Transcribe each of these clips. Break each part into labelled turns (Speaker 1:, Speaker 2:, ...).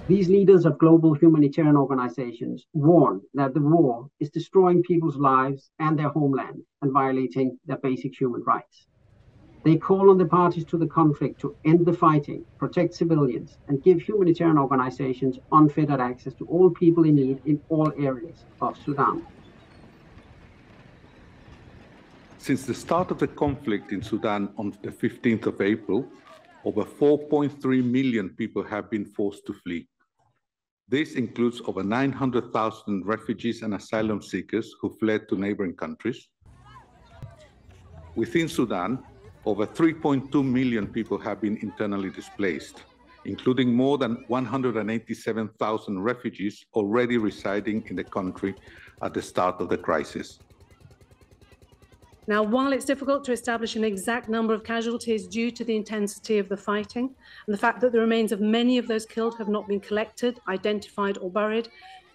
Speaker 1: These leaders of global humanitarian organizations warn that the war is destroying people's lives and their homeland and violating their basic human rights. They call on the parties to the conflict to end the fighting, protect civilians, and give humanitarian organizations unfettered access to all people in need in all areas of Sudan.
Speaker 2: Since the start of the conflict in Sudan on the 15th of April, over 4.3 million people have been forced to flee. This includes over 900,000 refugees and asylum seekers who fled to neighboring countries. Within Sudan, over 3.2 million people have been internally displaced, including more than 187,000 refugees already residing in the country at the start of the crisis.
Speaker 3: Now, while it's difficult to establish an exact number of casualties due to the intensity of the fighting and the fact that the remains of many of those killed have not been collected, identified, or buried,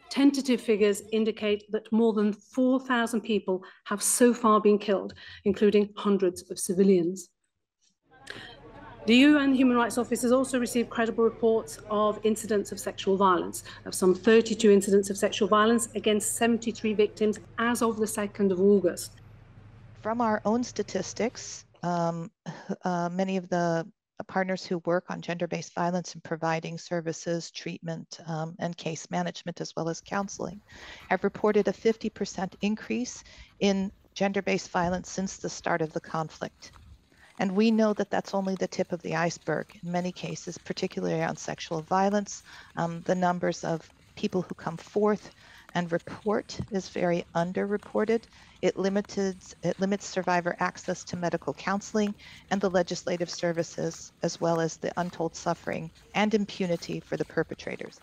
Speaker 3: tentative figures indicate that more than 4,000 people have so far been killed, including hundreds of civilians. The UN Human Rights Office has also received credible reports of incidents of sexual violence, of some 32 incidents of sexual violence against 73 victims as of the 2nd of August.
Speaker 4: From our own statistics, many of the partners who work on gender-based violence and providing services, treatment, and case management, as well as counseling, have reported a 50% increase in gender-based violence since the start of the conflict. And we know that that's only the tip of the iceberg. In many cases, particularly on sexual violence, the numbers of people who come forth and report is very underreported. It limits survivor access to medical counseling and the legislative services, as well as the untold suffering and impunity for the perpetrators.